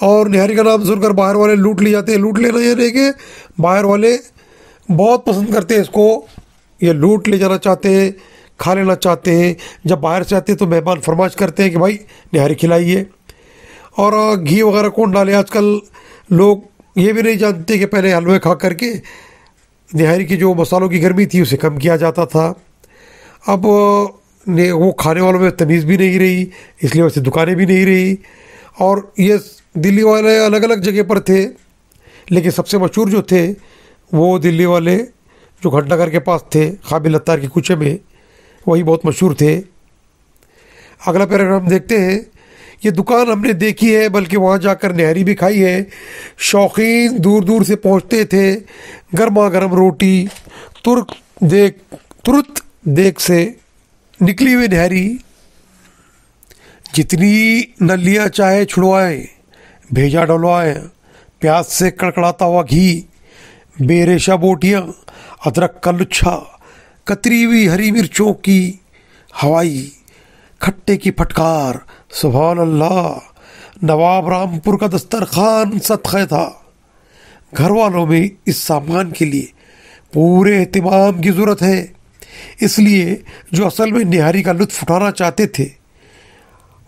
اور نہاری کا نام سن کر باہر والے لوٹ لے جاتے ہیں. لوٹ لینا یعنی کہ باہر والے بہت پسند کرتے ہیں اس کو, یہ لوٹ لے جانا چاہتے ہیں, کھا لینا چاہتے ہیں. جب باہر سے آتے ہیں تو مہمان فرمائش کرتے ہیں کہ بھائی نہاری کھلائیے. اور گھی وغیرہ کون ڈالے, آج کل لوگ یہ بھی نہیں جانتے کہ پہلے حلوے کھا کر کے نہاری کی جو مسالوں کی گرمی تھی اسے کم کیا جاتا تھا. اب وہ کھانے والوں میں تمیز بھی نہیں رہی, اس لیے ویسے دکانیں بھی نہیں رہی. اور یہ دلی والے الگ الگ جگہ پر تھے, لیکن سب سے مشہور جو تھے وہ دلی والے جو گھنٹہ گھر کے پاس تھے قابل اتار کے کوچے میں, وہی بہت مشہور تھے. اگلا پیراگراف ہم دیکھتے ہیں. یہ دکان ہم نے دیکھی ہے, بلکہ وہاں جا کر نہاری بھی کھائی ہے. شوقین دور دور سے پہنچتے تھے. گرما گرم روٹی, ترت دیگ سے نکلی ہوئی نہاری, جتنی نلیاں چاہے چھڑوائے, بھیجا ڈلوائے, پیاز سے کڑکڑاتا ہوا گھی, بے ریشہ بوٹیاں, ادرک کا لچھا, کتری ہوئی ہری مرچوں کی ہوائی, کھٹے کی پھٹکار, سبحان اللہ, نواب رامپور کا دسترخوان صدقہ تھا. گھر والوں میں اس سامان کے لیے پورے اہتمام کی ضرورت ہے, اس لیے جو اصل میں نہاری کا لطف اٹھانا چاہتے تھے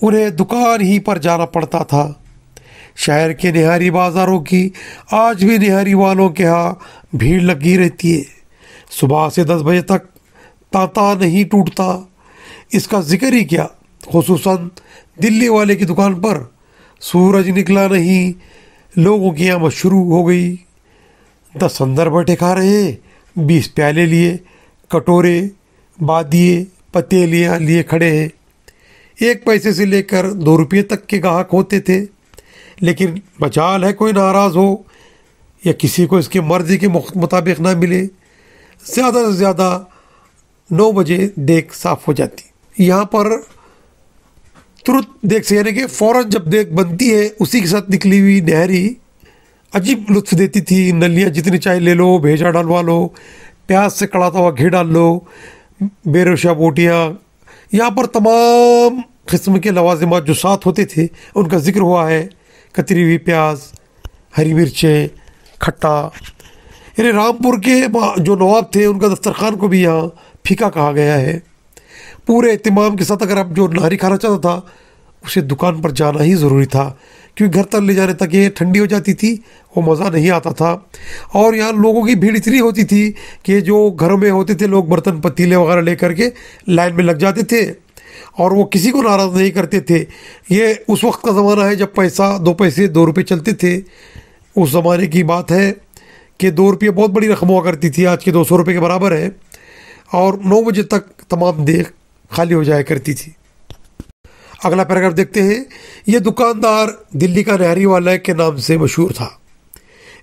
انہیں دکان ہی پر جانا پڑتا تھا. شہر کے نہاری بازاروں کی آج بھی نہاری والوں کے ہاں بھیڑ لگی رہتی ہے. صبح سے 10 بجے تک تانتا نہیں ٹوٹتا. اس کا ذکر ہی کیا, خصوصاً دلی والے کی دکان پر سورج نکلا نہیں, لوگوں کی آمد شروع ہو گئی. 10 اندر بیٹھے کھا رہے ہیں, 20 پیالے لیے, کٹورے, بادیے, پتیلیاں لیے کھڑے ہیں. 1 پیسے سے لے کر 2 روپے تک کے گاہک ہوتے تھے. لیکن مجال ہے کوئی ناراض ہو یا کسی کو اس کے مرضی کے مطابق نہ ملے. زیادہ سے زیادہ 9 بجے دیگ صاف ہو جاتی. یہاں پر ترت دیگ سے یعنی کہ فوراً جب دیگ بنتی ہے اسی کے ساتھ نکلی ہوئی نہاری عجیب لطف دیتی تھی. نلیاں جتنی چاہے لے لو, بھیجا ڈلوا لو, پیاز سے کڑاتا ہوا گھی ڈال لو, بے ریشہ بوٹیاں. یہاں پر تمام قسم کے لوازمات جو ساتھ ہوتے تھے ان کا ذکر ہوا ہے. کتری ہوئی پیاز, ہری مرچیں, کھٹا. یعنی رامپور کے جو نواب تھے ان کا دسترخوان کو بھی یہاں پھیکا کہا گیا ہے. پورے اہتمام کے ساتھ اگر آپ جو نہاری کھانا چاہتا تھا اسے دکان پر جانا ہی ضروری تھا, کیونکہ گھر تک لے جانے تک یہ ٹھنڈی ہو جاتی تھی, وہ مزہ نہیں آتا تھا. اور یہاں لوگوں کی بھیڑ اتنی ہوتی تھی کہ جو گھروں میں ہوتے تھے لوگ برتن پتیلے وغیرہ لے کر کے لائن میں لگ جاتے تھے اور وہ کسی کو ناراض نہیں کرتے تھے. یہ اس وقت کا زمانہ ہے جب پیسہ 2 پیسے 2 روپے چلتے تھے. اس زمانے کی بات ہے کہ 2 روپے بہت بڑی رقم ہوا کرتی تھی, آج کے 200 روپے کے برابر ہے. اور 9 بجے تک تمام دیگ خالی ہو جایا کرتی تھی. اگلا پیراگراف دیکھتے ہیں. یہ دکاندار دلی کا نہاری والا کے نام سے مشہور تھا.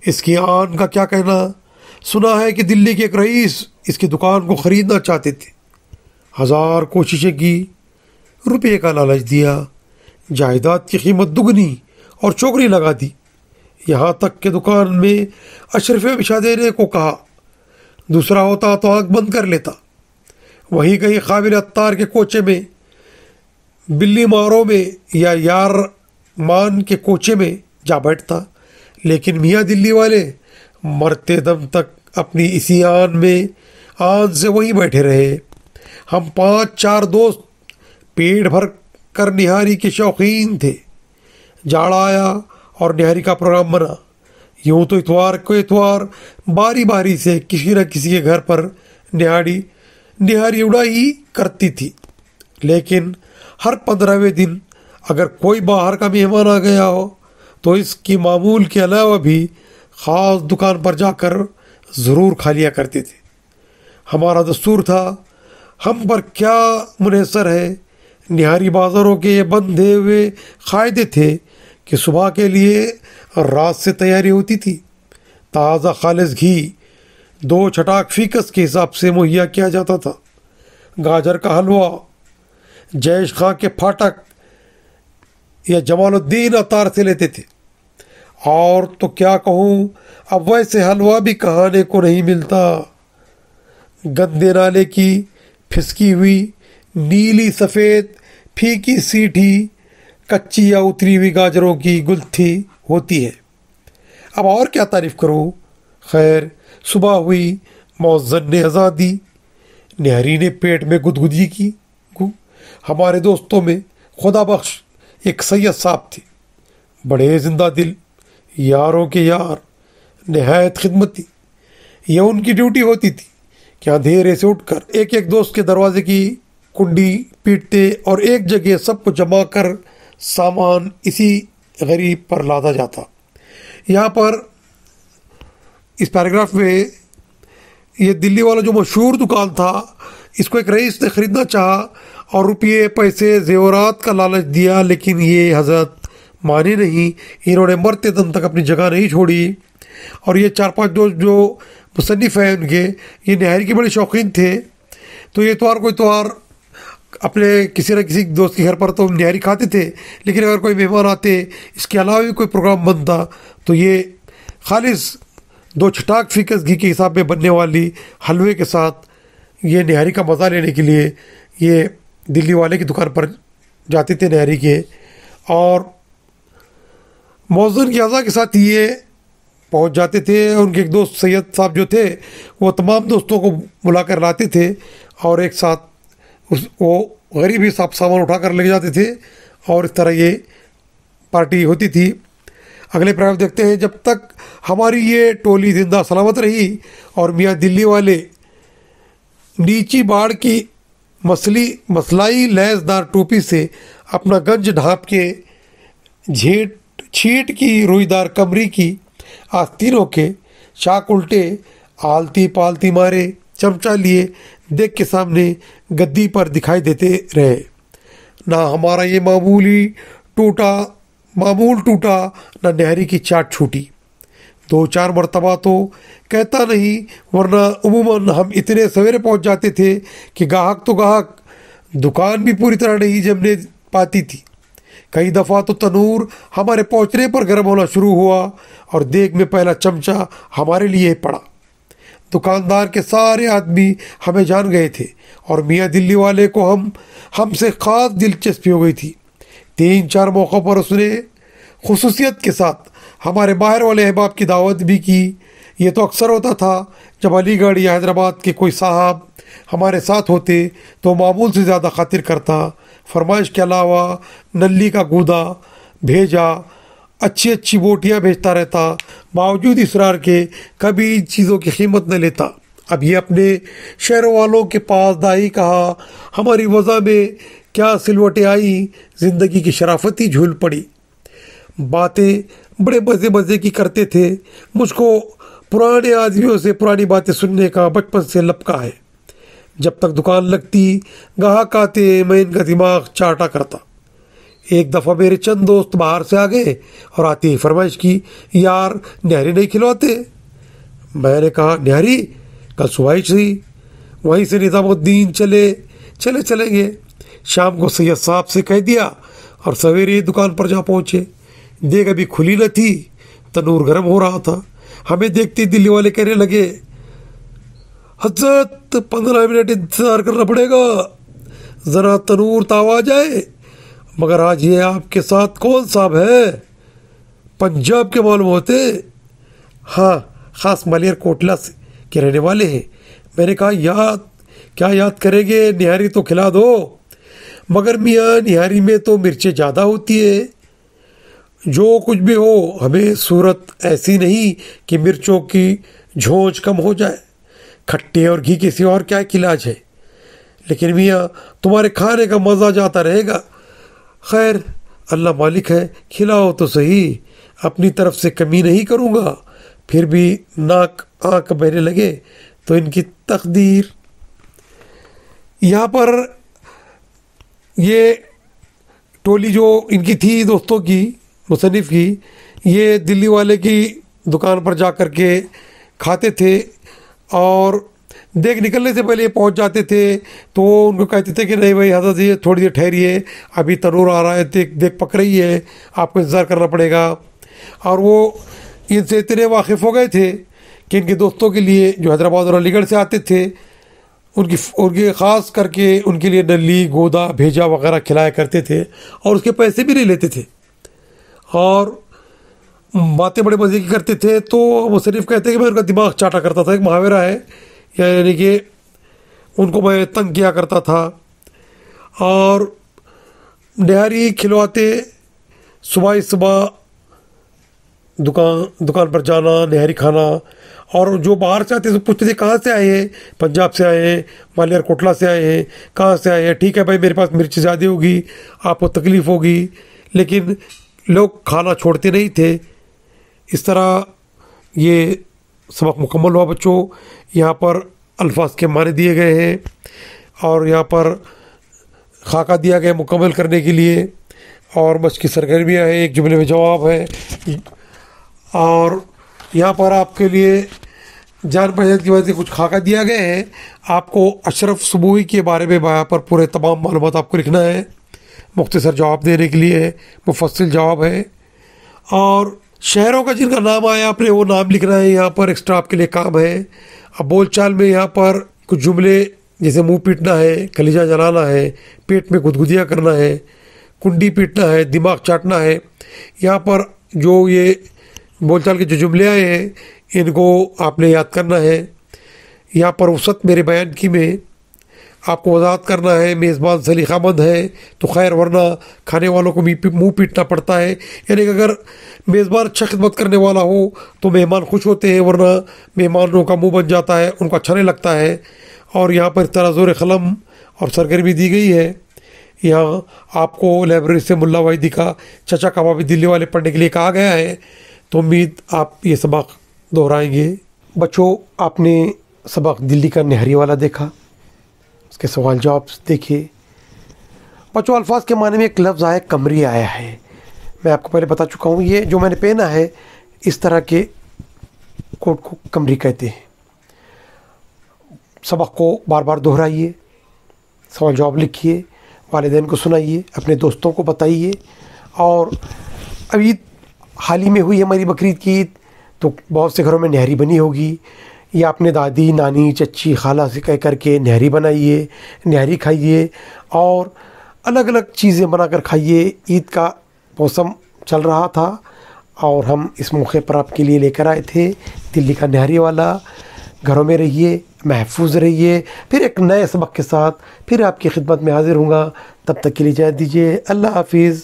اس کی آن کا کیا کہنا. سنا ہے کہ دلی کے ایک رئیس اس کی دکان کو خریدنا چاہتے تھے. 1000 کوششیں کی, روپے کا لالچ دیا, جائیداد کی قیمت دگنی اور چوکری لگا دی. یہاں تک کہ دکان میں اشرف بچھا دینے کو کہا. دوسرا ہوتا تو آنکھ بند کر لیتا. وہیں کہیں قابل اتار کے کوچے میں, بلی ماروں میں یا یار مان کے کوچے میں جا بیٹھتا. لیکن میاں دلی والے مرتے دم تک اپنی اسی آن سے وہیں بیٹھے رہے. ہم 5-4 دوست پیٹ بھر کر نہاری کے شوقین تھے. جاڑا آیا اور نہاری کا پروگرام بنا. یوں تو اتوار کو اتوار باری باری سے کسی نہ کسی کے گھر پر نہاری اڑائی کرتی تھی. لیکن ہر 15ویں دن اگر کوئی باہر کا مہمان آ گیا ہو تو اس کی معمول کے علاوہ بھی خاص دکان پر جا کر ضرور کھا لیا کرتے تھے. ہمارا دستور تھا. ہم پر کیا منحصر ہے. نہاری بازاروں کے یہ بندھے ہوئے قاعدے تھے کہ صبح کے لیے رات سے تیاری ہوتی تھی. تازہ خالص گھی 2 چھٹاک فیکس کے حساب سے مہیا کیا جاتا تھا. گاجر کا حلوہ جیش خان کے پھاٹک یا جمال الدین اتار سے لیتے تھے. اور تو کیا کہوں, اب ویسے حلوہ بھی کہانے کو نہیں ملتا. گندے نالے کی پھسکی ہوئی نیلی سفید پھیکی سیٹھی, کچی یا اتری ہوئی گاجروں کی گلتھی, ہوتی ہے۔ اب اور کیا تعریف کروں۔ خیر صبح ہوئی، مؤذن نے اذان دی، نہری نے پیٹ میں گدگدی کی۔ ہمارے دوستوں میں خدا بخش ایک سید صاحب تھے، بڑے زندہ دل، یاروں کے یار، نہایت خدمتی۔ یہ ان کی ڈیوٹی ہوتی تھی کہ اندھیرے سے اٹھ کر ایک ایک دوست کے دروازے کی کنڈی پیٹتے اور ایک جگہ سب کو جمع کر سامان اسی غریب پر لادا جاتا۔ یہاں پر اس پیراگراف میں یہ دلی والا جو مشہور دکان تھا، اس کو ایک رئیس نے خریدنا چاہا اور روپیے پیسے زیورات کا لالچ دیا، لیکن یہ حضرت مانے نہیں۔ انہوں نے مرتے دم تک اپنی جگہ نہیں چھوڑی۔ اور یہ 4-5 دوست جو مصنف ہیں ان کے، یہ نہری کے بڑے شوقین تھے، تو یہ اتوار کو اتوار اپنے کسی نہ کسی دوست کے گھر پر تو نہری کھاتے تھے، لیکن اگر کوئی مہمان آتے، اس کے علاوہ بھی کوئی پروگرام بنتا، تو یہ خالص 2 چھٹاک فیکس گھی کے حساب میں بننے والی حلوے کے ساتھ یہ نہری کا مزہ لینے کے لیے یہ دلی والے کی دکان پر جاتے تھے نہری کے۔ اور مؤذن کی اذان کے ساتھ یہ پہنچ جاتے تھے۔ ان کے ایک دوست سید صاحب جو تھے، وہ تمام دوستوں کو بلا کر لاتے تھے اور ایک ساتھ وہ غریب ہی سامان اٹھا کر لے جاتے تھے، اور اس طرح یہ پارٹی ہوتی تھی۔ اگلے پروگرام دیکھتے ہیں۔ جب تک ہماری یہ ٹولی زندہ سلامت رہی اور میاں دلی والے نیچی باڑ کی مسلائی لیس دار ٹوپی سے اپنا گنج ڈھانپ کے چھیٹ کی روئی دار کمری کی آستینوں کے چاک الٹے آلتی پالتی مارے چمچا لیے دیکھ کے سامنے گدی پر دکھائی دیتے رہے۔ نہ ہمارا یہ معمول ٹوٹا، نہ نہری کی چاٹ چھوٹی۔ 2-4 مرتبہ تو کہتا نہیں، ورنہ عموماً ہم اتنے سویرے پہنچ جاتے تھے کہ گاہک دکان بھی پوری طرح نہیں جمنے پاتی تھی۔ کئی دفعہ تو تنور ہمارے پہنچنے پر گرم ہونا شروع ہوا اور دیگ میں پہلا چمچہ ہمارے لیے پڑا۔ دکاندار کے سارے آدمی ہمیں جان گئے تھے اور میاں دلی والے کو ہم سے خاص دلچسپی ہو گئی تھی۔ 3-4 موقعوں پر اس نے خصوصیت کے ساتھ ہمارے باہر والے احباب کی دعوت بھی کی۔ یہ تو اکثر ہوتا تھا جب علی گڑھ یا حیدرآباد کے کوئی صاحب ہمارے ساتھ ہوتے تو معمول سے زیادہ خاطر کرتا، فرمائش کے علاوہ نلی کا گودا بھیجا، اچھی بوٹیاں بھیجتا رہتا، باوجود اصرار کے کبھی ان چیزوں کی قیمت نہ لیتا۔ اب یہ اپنے شہروں والوں کے پاس دائی کہا، ہماری وضع میں کیا سلوٹیں آئی، زندگی کی شرافت ہی جھول پڑی۔ باتیں بڑے مزے کی کرتے تھے۔ مجھ کو پرانے آدمیوں سے پرانی باتیں سننے کا بچپن سے لپکا ہے۔ جب تک دکان لگتی، گاہک آتے، میں ان کا دماغ چاٹا کرتا۔ ایک دفعہ میرے چند دوست باہر سے آ گئے اور آتے ہی فرمائش کی، یار نہری نہیں کھلواتے؟ میں نے کہا نہری کل صبح ہی تھی، وہیں سے نظام الدین چلیں گے۔ شام کو سید صاحب سے کہہ دیا اور سویرے دکان پر جا پہنچے۔ دیگ ابھی کھلی نہ تھی، تنور گرم ہو رہا تھا۔ ہمیں دیکھتے دلی والے کہنے لگے، حضرت 15 منٹ انتظار کرنا پڑے گا، ذرا تنور تاوا جائے۔ مگر آج یہ آپ کے ساتھ کون صاحب ہے؟ پنجاب کے معلوم ہوتے؟ ہاں، خاص مالیر کوٹلہ سے کے رہنے والے ہیں۔ میں نے کہا کیا یاد کریں گے، نہاری تو کھلا دو۔ مگر میاں نہاری میں تو مرچیں زیادہ ہوتی ہے۔ جو کچھ بھی ہو، ہمیں صورت ایسی نہیں کہ مرچوں کی جھونچ کم ہو جائے۔ کھٹے اور گھی کے سوا اور کیا علاج ہے؟ لیکن میاں تمہارے کھانے کا مزہ جاتا رہے گا۔ خیر اللہ مالک ہے، کھلاؤ تو صحیح، اپنی طرف سے کمی نہیں کروں گا۔ پھر بھی ناک آنکھ بہنے لگے تو ان کی تقدیر۔ یہاں پر یہ ٹولی جو ان کی تھی دوستوں کی، مصنف کی، یہ دلی والے کی دکان پر جا کر کے کھاتے تھے اور دیکھ نکلنے سے پہلے پہنچ جاتے تھے تو وہ ان کو کہتے تھے کہ نہیں بھائی حضرت یہ تھوڑی دیر ٹھہریے، ابھی تنور آ رہا ہے، دیکھ پک رہی ہے، آپ کو انتظار کرنا پڑے گا۔ اور وہ ان سے اتنے واقف ہو گئے تھے کہ ان کے دوستوں کے لیے جو حیدرآباد اور علی گڑھ سے آتے تھے ان کی خاص کر کے ان کے لیے نلی گودا بھیجا وغیرہ کھلایا کرتے تھے اور اس کے پیسے بھی نہیں لیتے تھے۔ اور باتیں بڑے مزے کی کرتے تھے، تو مصنف کہتے ہیں کہ میں ان کا دماغ چاٹا کرتا تھا، ایک محاورہ ہے، یعنی کہ ان کو میں تنگ کیا کرتا تھا. اور نہاری کھلواتے، صبح ہی صبح دکان پر جانا، نہاری کھانا. اور جو باہر سے آتے تو پوچھتے تھے کہاں سے آئے ہیں، پنجاب سے آئے ہیں، مالیار کوٹلا سے آئے ہیں، کہاں سے آئے ہیں. ٹھیک ہے بھائی، میرے پاس مرچ زیادہ ہوگی، آپ کو تکلیف ہوگی، لیکن لوگ کھانا چھوڑتے نہیں تھے. اس طرح یہ سبق مکمل ہوا بچوں. یہاں پر الفاظ کے معنی دیے گئے ہیں اور یہاں پر خاکہ دیا گیا مکمل کرنے کے لیے، اور مشق کی سرگرمیاں ہیں، ایک جملے میں جواب ہے. اور یہاں پر آپ کے لیے جان پہچان کی وجہ سے کچھ خاکہ دیا گئے ہیں. آپ کو اشرف صبوحی کے بارے میں یہاں پر پورے تمام معلومات آپ کو لکھنا ہے، مختصر جواب دینے کے لیے مفصل جواب ہے. اور شہروں کا جن کا نام آیا آپ نے وہ نام لکھنا ہے. یہاں پر ایکسٹرا آپ کے لیے کام ہے. اب بول چال میں یہاں پر کچھ جملے جیسے منہ پیٹنا ہے، کلیجہ جلانا ہے، پیٹ میں گدگدیاں کرنا ہے، کنڈی پیٹنا ہے، دماغ چاٹنا ہے. یہاں پر جو یہ بول چال کے جو جملے آئے ہیں ان کو آپ نے یاد کرنا ہے. یہاں پر وسعت میرے بیان کی میں آپ کو وضاحت کرنا ہے. میزبان سلیقہ مند ہے تو خیر، ورنہ کھانے والوں کو منہ پیٹنا پڑتا ہے. یعنی کہ اگر میزبان اچھا خدمت کرنے والا ہو تو مہمان خوش ہوتے ہیں، ورنہ مہمانوں کا منہ بن جاتا ہے، ان کو اچھا نہیں لگتا ہے. اور یہاں پر اس طرح زور قلم اور سرگرمی دی گئی ہے. یہاں آپ کو لائبریری سے ملا واحدی کا چچا کبابی دلی والے پڑھنے کے لیے کہا گیا ہے. تو امید آپ یہ سبق دہرائیں گے. بچوں، آپ نے سبق دلی کا نہری والا دیکھا، اس کے سوال جواب دیکھیے. بچوں، الفاظ کے معنی میں ایک لفظ آیا، کمری آیا ہے. میں آپ کو پہلے بتا چکا ہوں، یہ جو میں نے پہنا ہے اس طرح کے کوٹ کو کمری کہتے ہیں. سبق کو بار بار دہرائیے، سوال جواب لکھیے، والدین کو سنائیے، اپنے دوستوں کو بتائیے. اور اب عید حال ہی میں ہوئی ہماری بقرعید کی عید، تو بہت سے گھروں میں نہری بنی ہوگی، یا اپنے دادی، نانی، چچی، خالہ سے کہہ کر کے نہری بنائیے، نہری کھائیے، اور الگ الگ چیزیں بنا کر کھائیے. عید کا موسم چل رہا تھا اور ہم اس موقع پر آپ کے لیے لے کر آئے تھے دلی کا نہری والا. گھروں میں رہیے، محفوظ رہیے. پھر ایک نئے سبق کے ساتھ پھر آپ کی خدمت میں حاضر ہوں گا. تب تک کے لیے اجازت دیجیے. اللہ حافظ.